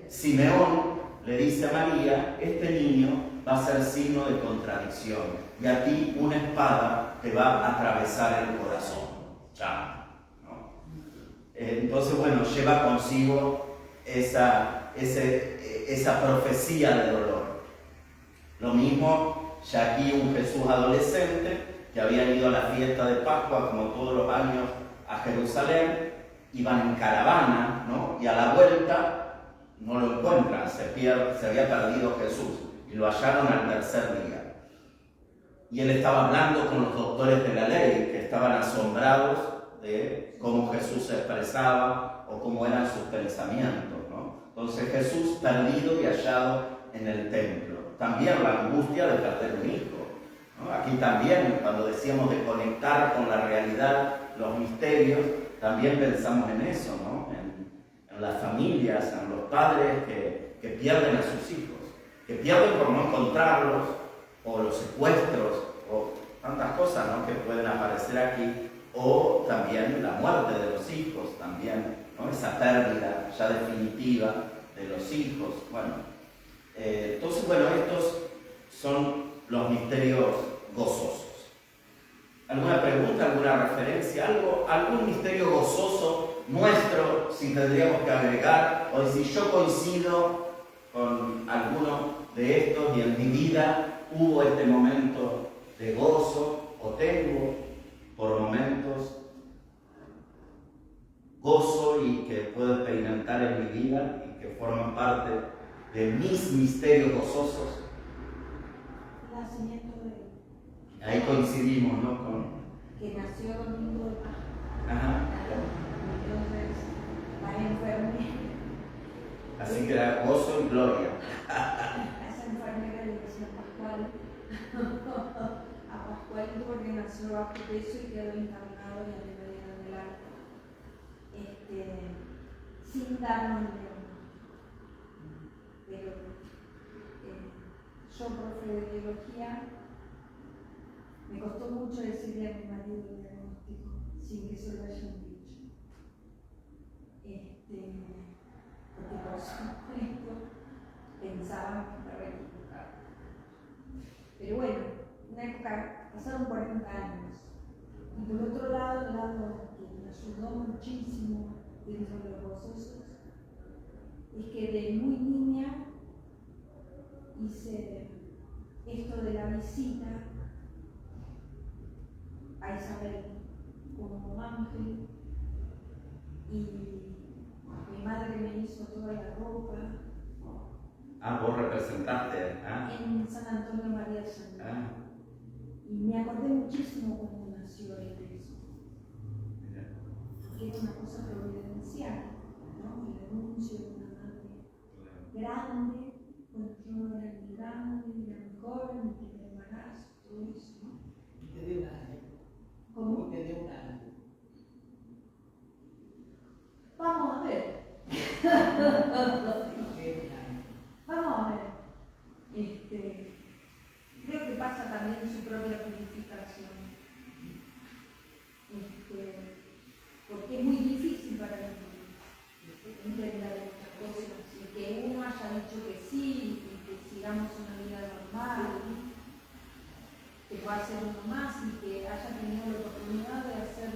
[SPEAKER 1] Simeón le dice a María, este niño va a ser signo de contradicción, y a ti una espada te va a atravesar el corazón. Ya. Entonces, bueno, lleva consigo esa profecía de dolor. Lo mismo, ya aquí un Jesús adolescente que había ido a la fiesta de Pascua, como todos los años, a Jerusalén, iban en caravana, ¿no? Y a la vuelta no lo encuentran, se había perdido Jesús y lo hallaron al 3er día. Y él estaba hablando con los doctores de la ley, que estaban asombrados de cómo Jesús se expresaba o cómo eran sus pensamientos, ¿no? Entonces Jesús perdido y hallado en el templo. También la angustia de perder un hijo, ¿no? Aquí también, cuando decíamos de conectar con la realidad, los misterios, también pensamos en eso, ¿no? En las familias, en los padres que pierden a sus hijos, que pierden por no encontrarlos, o los secuestros, o tantas cosas, ¿no? Que pueden aparecer aquí, o también la muerte de los hijos, también, ¿no? Esa pérdida ya definitiva de los hijos. Bueno, entonces, bueno, estos son los misterios gozosos. ¿Alguna pregunta, alguna referencia, algún misterio gozoso nuestro, si tendríamos que agregar, o si yo coincido con alguno de estos y en mi vida hubo este momento de gozo, o tengo por momentos gozo y que puedo experimentar en mi vida y que forman parte de mis misterios gozosos?
[SPEAKER 6] Nacimiento de...
[SPEAKER 1] Ahí coincidimos, ¿no?
[SPEAKER 6] Que nació domingo de Pascua.
[SPEAKER 1] Ajá.
[SPEAKER 6] Entonces, María enfermera.
[SPEAKER 1] Así que era gozo y gloria.
[SPEAKER 6] Esa enfermera le decía Pascual. A Pascualito porque nació bajo peso y quedó internado y a la sin darnos el pero yo, profe de biología, me costó mucho decirle a mi marido el diagnóstico sin que se lo hayan dicho. Porque por supuesto pensaban que estaba equivocado. Pero bueno, una época, pasaron 40 años. Y por otro lado, el lado que me ayudó muchísimo dentro de los gozosos, es que de muy niña hice esto de la visita a Isabel como ángel y mi madre me hizo toda la ropa.
[SPEAKER 1] Ah, vos representaste, ¿ah?
[SPEAKER 6] En San Antonio María de San Luis.
[SPEAKER 1] Ah.
[SPEAKER 6] Y me acordé muchísimo cuando nació él eso. Porque es una cosa providencial, ¿no? El anuncio de una madre grande, cuando yo no era ni grande, ni era muy joven, ni tenía embarazo, todo eso, ¿no?
[SPEAKER 2] Te dio un año.
[SPEAKER 6] ¿Cómo?
[SPEAKER 2] Te dio un año.
[SPEAKER 6] Vamos a ver. Vamos a ver. Creo que pasa también su propia purificación. Porque es muy difícil para mí entender estas cosas y que uno haya dicho que sí y que sigamos una vida normal, que pueda ser uno más y que haya tenido la oportunidad de hacer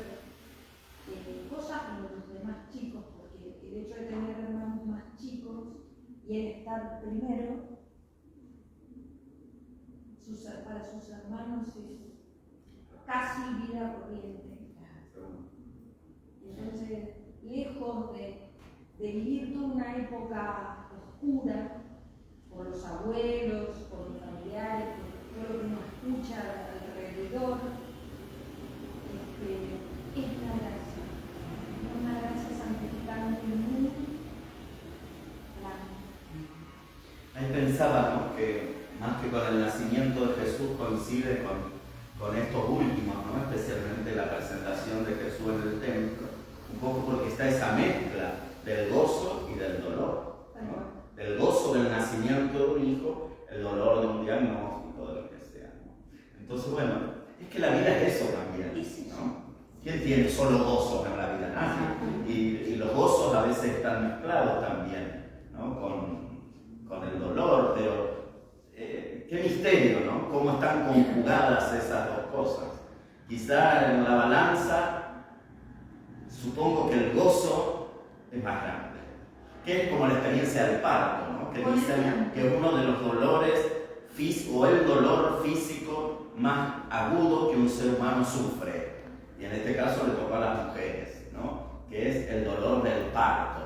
[SPEAKER 6] cosas como los demás chicos, porque el hecho de tener hermanos más chicos y el estar primero para sus hermanos es casi vida corriente. Entonces, lejos de vivir toda una época oscura por los abuelos, por los familiares, por todo lo que uno escucha alrededor, es una gracia santificante muy grande.
[SPEAKER 1] Ahí pensábamos que más que con el nacimiento de Jesús coincide con estos últimos, ¿no? Especialmente la presentación de Jesús en el templo, un poco porque está esa mezcla del gozo y del dolor, ¿no? Del gozo del nacimiento de un hijo, el dolor de un diagnóstico, de lo que sea, ¿no? Entonces, bueno, es que la vida es eso también, ¿no? ¿Quién tiene solo gozos en la vida? Nadie. Y los gozos a veces están mezclados también, ¿no? Con el dolor, pero qué misterio, ¿no? Cómo están conjugadas esas dos cosas. Quizá en la balanza, supongo que el gozo es más grande, que es como la experiencia del parto, ¿no? Que dicen que uno de los dolores o el dolor físico más agudo que un ser humano sufre, y en este caso le tocó a las mujeres, ¿no? Que es el dolor del parto.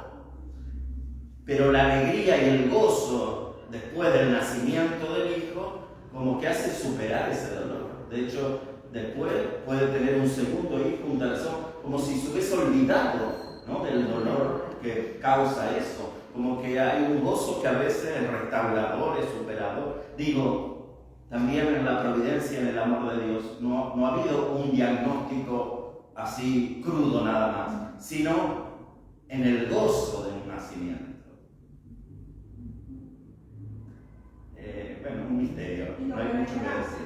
[SPEAKER 1] Pero la alegría y el gozo después del nacimiento del hijo, como que hace superar ese dolor. De hecho, después puede tener un segundo hijo, un tercero, como si se hubiese olvidado, ¿no? Del dolor que causa eso. Como que hay un gozo que a veces es restaurador, es superador. Digo, también en la providencia, en el amor de Dios, no ha habido un diagnóstico así crudo nada más, sino en el gozo de un nacimiento. Bueno, un misterio, no hay mucho que decir.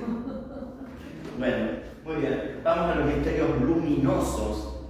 [SPEAKER 1] Bueno, muy bien, vamos a los misterios luminosos.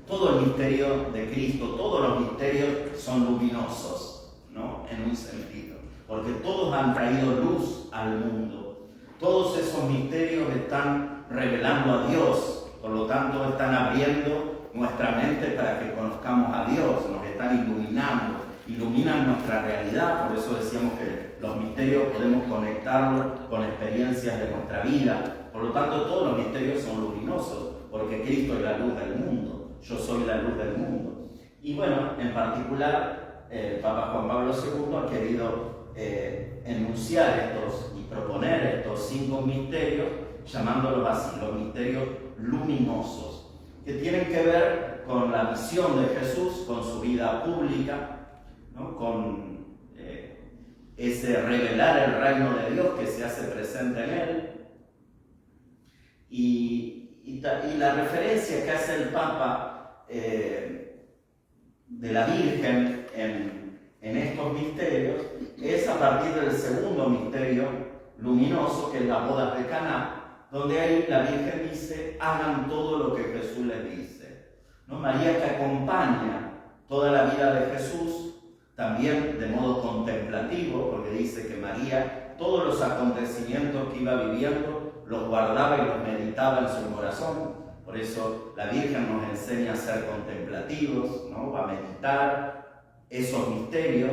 [SPEAKER 1] Todo el misterio de Cristo, todos los misterios son luminosos, ¿no? En un sentido, porque todos han traído luz al mundo. Todos esos misterios están revelando a Dios, por lo tanto están abriendo nuestra mente para que conozcamos a Dios, nos están iluminando. Iluminan nuestra realidad, por eso decíamos que los misterios podemos conectarlos con experiencias de nuestra vida. Por lo tanto, todos los misterios son luminosos, porque Cristo es la luz del mundo. Yo soy la luz del mundo. Y bueno, en particular, el Papa Juan Pablo II ha querido enunciar estos y proponer estos 5 misterios, llamándolos así, los misterios luminosos, que tienen que ver con la visión de Jesús, con su vida pública, ¿no? Con ese revelar el reino de Dios que se hace presente en él, y la referencia que hace el Papa de de la Virgen en estos misterios es a partir del segundo misterio luminoso, que es las bodas de Caná, donde ahí la Virgen dice: hagan todo lo que Jesús les dice, ¿no? María, que acompaña toda la vida de Jesús, también de modo contemplativo, porque dice que María todos los acontecimientos que iba viviendo los guardaba y los meditaba en su corazón. Por eso la Virgen nos enseña a ser contemplativos, ¿no? A meditar esos misterios.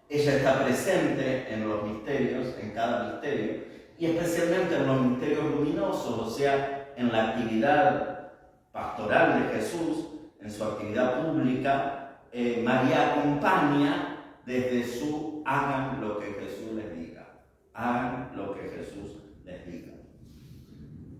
[SPEAKER 1] Ella está presente en los misterios, en cada misterio, y especialmente en los misterios luminosos, o sea, en la actividad pastoral de Jesús, en su actividad pública. María acompaña desde su hagan lo que Jesús les diga. Hagan lo que Jesús les diga.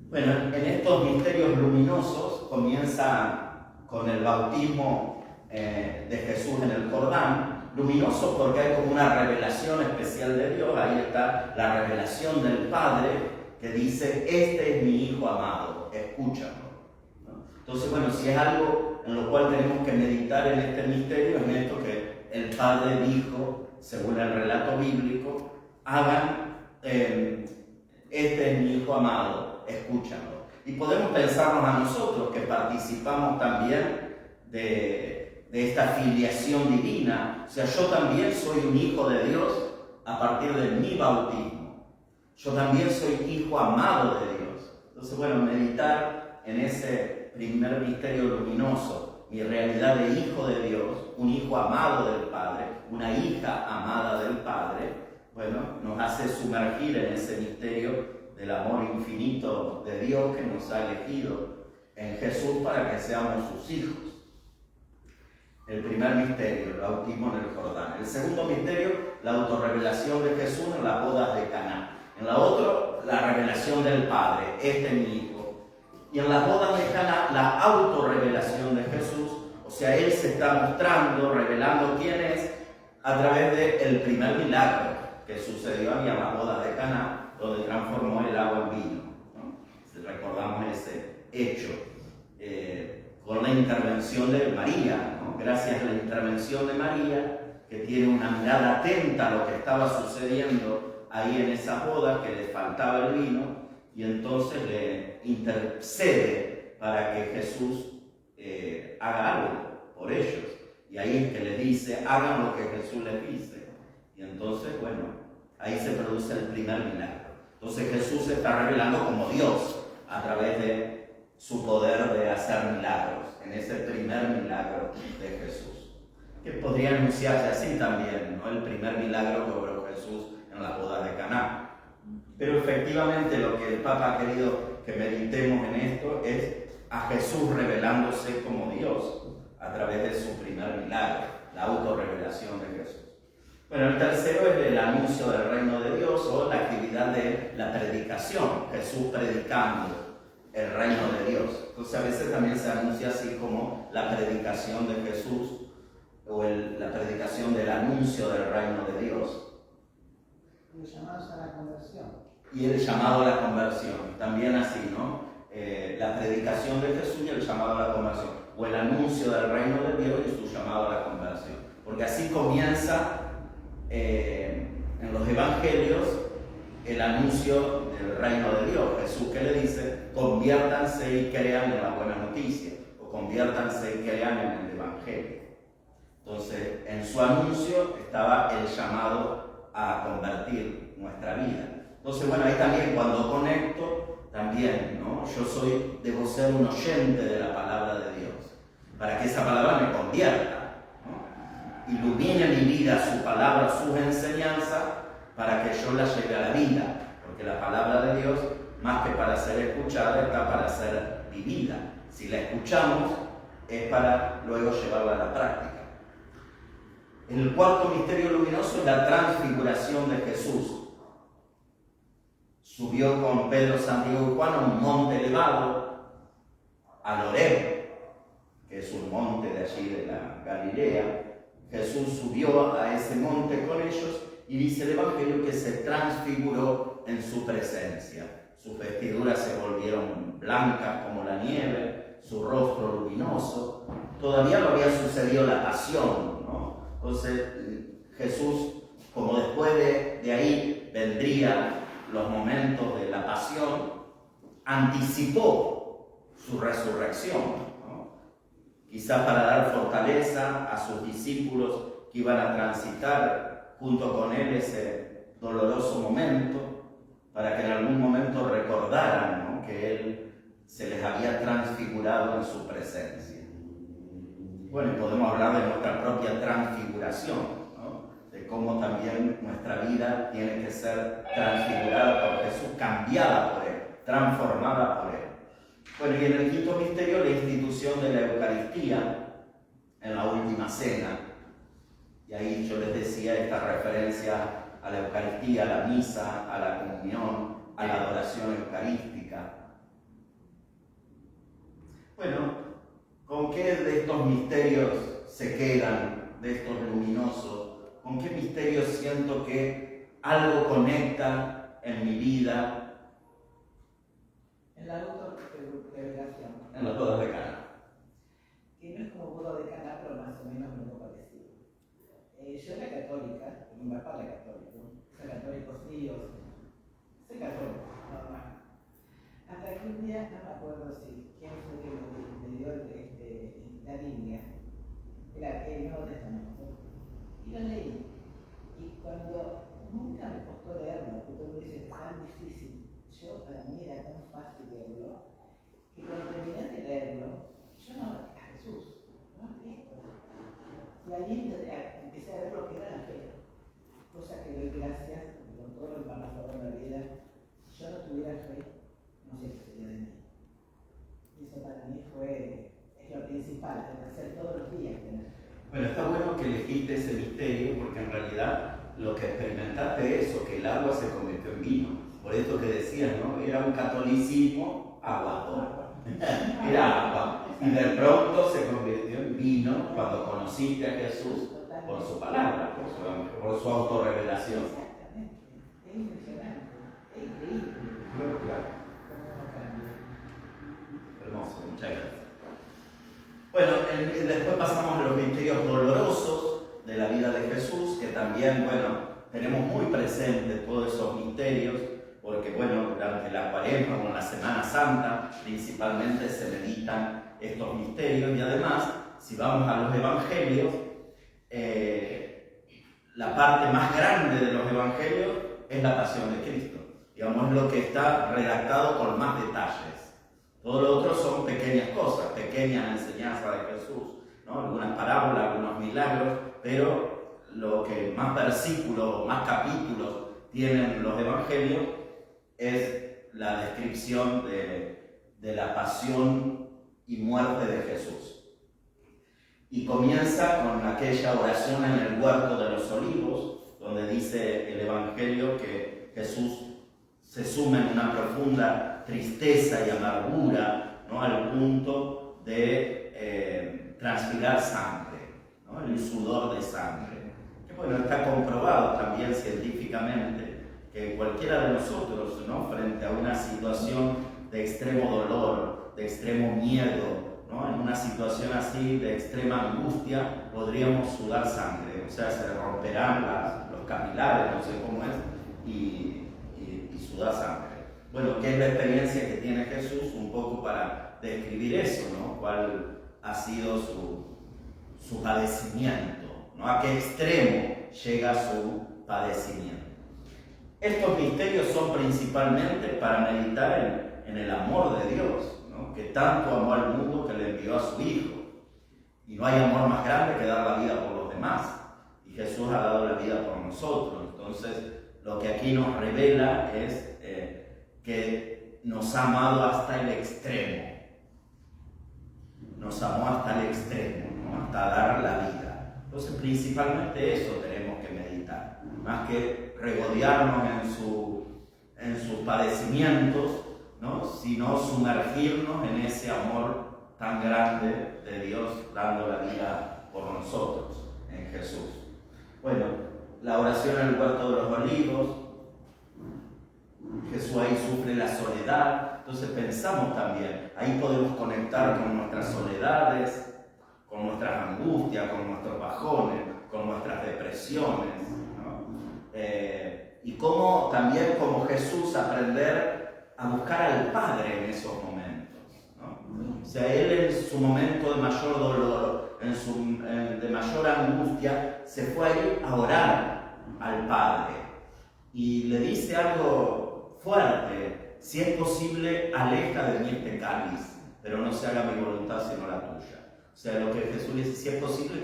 [SPEAKER 1] Bueno, en estos misterios luminosos comienza con el bautismo de Jesús en el Jordán. Luminoso porque hay como una revelación especial de Dios. Ahí está la revelación del Padre que dice: este es mi Hijo amado, escúchalo, ¿no? Entonces, bueno, si es algo en lo cual tenemos que meditar en este misterio, en esto que el Padre dijo, según el relato bíblico: hagan, este es mi Hijo amado, escúchalo. Y podemos pensarnos a nosotros que participamos también de esta filiación divina. O sea, yo también soy un hijo de Dios a partir de mi bautismo. Yo también soy hijo amado de Dios. Entonces, bueno, meditar en ese primer misterio luminoso, mi realidad de hijo de Dios, un hijo amado del Padre, una hija amada del Padre, bueno, nos hace sumergir en ese misterio del amor infinito de Dios que nos ha elegido en Jesús para que seamos sus hijos. El primer misterio, el bautismo en el Jordán. El segundo misterio, la autorrevelación de Jesús en las bodas de Caná. En la otra, la revelación del Padre: este es mi Hijo. Y en las bodas de Caná, la autorrevelación de Jesús, o sea, Él se está mostrando, revelando quién es, a través del primer milagro que sucedió en las bodas de Caná, donde transformó el agua en vino, ¿no? Si recordamos ese hecho, con la intervención de María, ¿no? Gracias a la intervención de María, que tiene una mirada atenta a lo que estaba sucediendo ahí en esa boda, que le faltaba el vino, y entonces le intercede para que Jesús haga algo por ellos. Y ahí es que les dice: hagan lo que Jesús les dice. Y entonces, bueno, ahí se produce el primer milagro. Entonces Jesús se está revelando como Dios a través de su poder de hacer milagros, en ese primer milagro de Jesús, que podría anunciarse así también, ¿no? El primer milagro que obró Jesús en la boda de Caná. Pero efectivamente lo que el Papa ha querido que meditemos en esto es a Jesús revelándose como Dios a través de su primer milagro, la autorrevelación de Jesús. Bueno, el tercero es el anuncio del reino de Dios, o la actividad de la predicación, Jesús predicando el reino de Dios. Entonces a veces también se anuncia así como la predicación de Jesús, o la predicación del anuncio del reino de Dios.
[SPEAKER 2] Los llamados a la conversión.
[SPEAKER 1] Y el llamado a la conversión, también así, ¿no? La predicación de Jesús y el llamado a la conversión, o el anuncio del reino de Dios y su llamado a la conversión. Porque así comienza en los evangelios el anuncio del reino de Dios. Jesús, que le dice: conviértanse y crean en la buena noticia, o conviértanse y crean en el evangelio. Entonces, en su anuncio estaba el llamado a convertir nuestra vida. Entonces, bueno, ahí también cuando conecto, también, ¿no? Yo debo ser un oyente de la palabra de Dios, para que esa palabra me convierta, ¿no? Ilumine mi vida su palabra, sus enseñanzas, para que yo la lleve a la vida, porque la palabra de Dios, más que para ser escuchada, está para ser vivida. Si la escuchamos, es para luego llevarla a la práctica. El cuarto misterio luminoso es la transfiguración de Jesús. Subió con Pedro, Santiago y Juan a un monte elevado, al Horeb, que es un monte de allí de la Galilea. Jesús subió a ese monte con ellos, y dice el Evangelio que se transfiguró en su presencia. Sus vestiduras se volvieron blancas como la nieve, su rostro luminoso, todavía no había sucedido la pasión, ¿no? Entonces Jesús, como después de ahí vendrían los momentos de la pasión, anticipó su resurrección, ¿no? Quizás para dar fortaleza a sus discípulos que iban a transitar junto con él ese doloroso momento, para que en algún momento recordaran, ¿no?, que él se les había transfigurado en su presencia. Bueno, y podemos hablar de nuestra propia transfiguración, ¿no?, de cómo también nuestra vida tiene que ser transfigurada por Jesús, cambiada por él, transformada por él. Bueno, y en el quinto misterio, la institución de la Eucaristía en la última cena. Y ahí yo les decía esta referencia a la Eucaristía, a la misa, a la comunión, a la adoración eucarística. Bueno, ¿con qué de estos misterios se quedan, de estos luminosos? ¿Con qué misterios siento que algo conecta en mi vida?
[SPEAKER 2] En la autorrevelación.
[SPEAKER 1] En los bodas de Caná.
[SPEAKER 2] Que no es como boda de Caná, pero más o menos algo parecido. Yo era católica, mi papá era católico, soy católicos míos, soy católico, normal. Hasta que un día, no me acuerdo si quién fue que me dio la línea, era el Nuevo Testamento, y lo leí. Y cuando nunca me costó leerlo, porque todo me dice que es tan difícil, yo para mí era tan fácil leerlo, que cuando terminé de leerlo, yo no a Jesús, no a Cristo. Y ahí empecé a ver lo que era la fe, cosa que doy gracias, porque con todo lo que me ha pasado en la vida, si yo no tuviera fe, no sé qué sería de mí. Y eso para mí es lo principal, el hacer todos los días tener fe.
[SPEAKER 1] Bueno, está bueno que elegiste ese misterio, porque en realidad lo que experimentaste es eso, que el agua se convirtió en vino. Por esto que decías, ¿no? Era un catolicismo aguado. Era agua. Y de pronto se convirtió en vino cuando conociste a Jesús por su palabra, por su autorrevelación.
[SPEAKER 2] Exactamente. Es impresionante. Es increíble.
[SPEAKER 1] Claro.
[SPEAKER 2] Cómo cambia.
[SPEAKER 1] Hermoso, muchas gracias. Bueno, después pasamos a los misterios dolorosos de la vida de Jesús, que también, bueno, tenemos muy presentes todos esos misterios, porque, bueno, durante la Cuaresma o en la Semana Santa, principalmente se meditan estos misterios, y además, si vamos a los evangelios, la parte más grande de los evangelios es la pasión de Cristo. Digamos, lo que está redactado con más detalles. Todo lo otro son pequeñas cosas, pequeñas enseñanzas de Jesús, ¿no? Algunas parábolas, algunos milagros, pero lo que más versículos, más capítulos tienen los evangelios es la descripción de la pasión y muerte de Jesús. Y comienza con aquella oración en el huerto de los olivos, donde dice el evangelio que Jesús se suma en una profunda tristeza y amargura, ¿no?, al punto de transpirar sangre, ¿no?, el sudor de sangre. Que bueno, está comprobado también científicamente que cualquiera de nosotros, ¿no?, frente a una situación de extremo dolor, de extremo miedo, ¿no?, en una situación así de extrema angustia, podríamos sudar sangre, o sea, se romperán los capilares, no sé cómo es, y sudar sangre. Bueno, ¿qué es la experiencia que tiene Jesús? Un poco para describir eso, ¿no? ¿Cuál ha sido su padecimiento, ¿no? ¿A qué extremo llega su padecimiento? Estos misterios son principalmente para meditar en el amor de Dios, ¿no?, que tanto amó al mundo que le envió a su Hijo. Y no hay amor más grande que dar la vida por los demás. Y Jesús ha dado la vida por nosotros. Entonces, lo que aquí nos revela es que nos ha amado hasta el extremo. Nos amó hasta el extremo, ¿no?, hasta dar la vida. Entonces, principalmente eso tenemos que meditar. Más que regodearnos en sus padecimientos, ¿no?, sino sumergirnos en ese amor tan grande de Dios dando la vida por nosotros, en Jesús. Bueno, la oración en el huerto de los olivos, Jesús ahí sufre la soledad. Entonces pensamos también, ahí podemos conectar con nuestras soledades, con nuestras angustias, con nuestros bajones, con nuestras depresiones, ¿no? Y cómo también como Jesús aprender a buscar al Padre en esos momentos, ¿no? O sea, Él en su momento de mayor dolor, de mayor angustia, se fue a ir a orar al Padre y le dice algo fuerte: si es posible, aleja de mí este cáliz, pero no se haga mi voluntad sino la tuya. O sea, lo que Jesús le dice: si es posible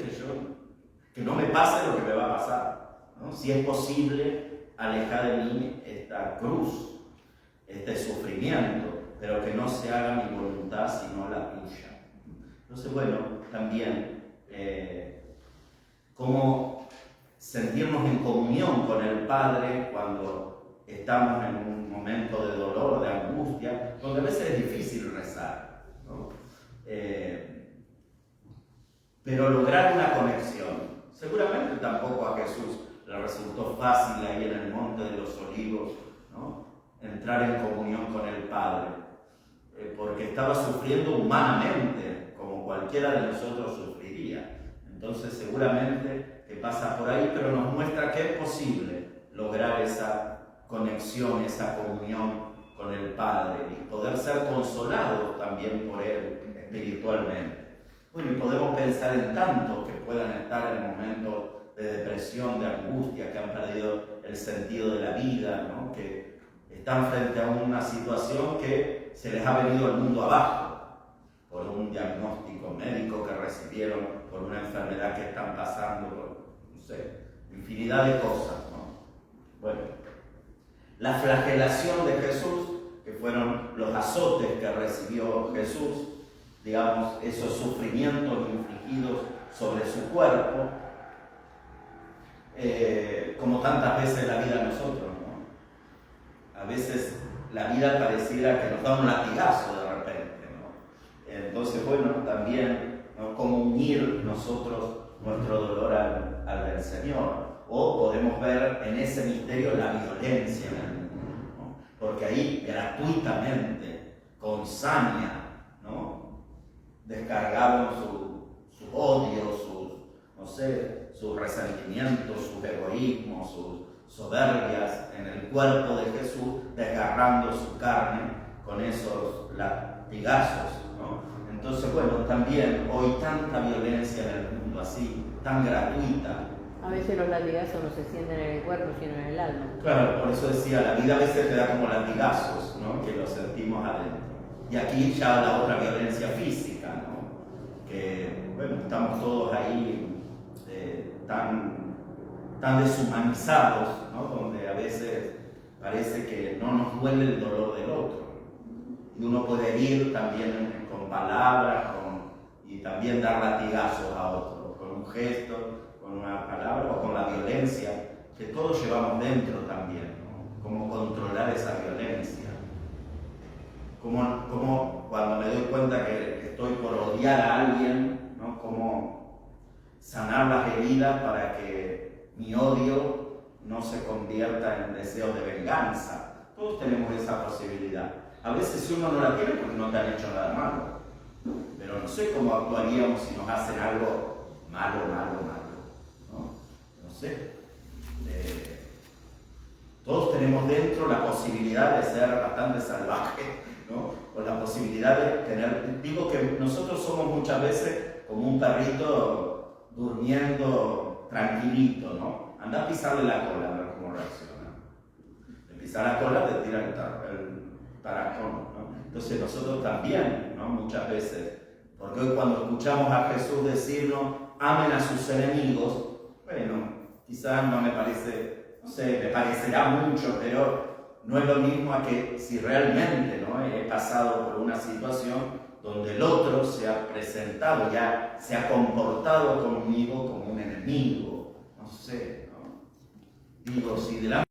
[SPEAKER 1] que no me pase lo que me va a pasar, ¿no? Si es posible, aleja de mí esta cruz, este sufrimiento, pero que no se haga mi voluntad sino la tuya. Entonces, bueno, también cómo sentirnos en comunión con el Padre cuando estamos en un momento de dolor, de angustia, donde a veces es difícil rezar, ¿no? Pero lograr una conexión. Seguramente tampoco a Jesús le resultó fácil ahí en el Monte de los Olivos, ¿no? Entrar en comunión con el Padre, porque estaba sufriendo humanamente, como cualquiera de nosotros sufriría. Entonces seguramente que pasa por ahí, pero nos muestra que es posible lograr esa conexión, esa comunión con el Padre y poder ser consolados también por Él espiritualmente. Bueno, y podemos pensar en tantos que puedan estar en momentos de depresión, de angustia, que han perdido el sentido de la vida, ¿no? Que están frente a una situación que se les ha venido el mundo abajo por un diagnóstico médico que recibieron, por una enfermedad que están pasando, por, no sé, infinidad de cosas, ¿no? Bueno, la flagelación de Jesús, que fueron los azotes que recibió Jesús, digamos, esos sufrimientos infligidos sobre su cuerpo, como tantas veces la vida a nosotros, ¿no? A veces la vida pareciera que nos da un latigazo de repente, ¿no? Entonces, bueno, también, ¿no? Cómo unir nosotros nuestro dolor al del Señor. O podemos ver en ese misterio la violencia en el mundo, ¿no? Porque ahí gratuitamente, con saña, ¿no? Descargaron su odio, sus resentimientos, sus egoísmos, sus soberbias en el cuerpo de Jesús, desgarrando su carne con esos latigazos, ¿no? Entonces, bueno, también hoy tanta violencia en el mundo así, tan gratuita.
[SPEAKER 7] A veces los latigazos no se sienten en el cuerpo, sino en el alma.
[SPEAKER 1] Claro, por eso decía, la vida a veces te da como latigazos, ¿no? Que los sentimos adentro. Y aquí ya la otra violencia física, ¿no? Que, bueno, estamos todos ahí tan deshumanizados, ¿no? Donde a veces parece que no nos duele el dolor del otro. Y uno puede herir también con palabras, y también dar latigazos a otro, con un gesto, con una palabra o con la violencia, que todos llevamos dentro también, ¿no? Cómo controlar esa violencia. Cómo cuando me doy cuenta que estoy por odiar a alguien, ¿no? Cómo sanar las heridas para que mi odio no se convierta en deseo de venganza. Todos tenemos esa posibilidad. A veces si uno no la tiene porque no te han hecho nada malo. Pero no sé cómo actuaríamos si nos hacen algo malo, ¿no? No sé. Todos tenemos dentro la posibilidad de ser bastante salvajes, ¿no? O la posibilidad de tener... Digo que nosotros somos muchas veces como un perrito durmiendo tranquilito, ¿no? Anda a pisarle la cola, a ver cómo reacciona. Le pisa la cola, te tira el tarajón, ¿no? Entonces nosotros también, ¿no? Muchas veces, porque hoy cuando escuchamos a Jesús decirnos, amen a sus enemigos, bueno, quizás no me parece, no sé, me parecerá mucho, pero no es lo mismo a que si realmente, ¿no? He pasado por una situación donde el otro se ha presentado, ya se ha comportado conmigo como un enemigo, no sé, ¿no? Digo, si delante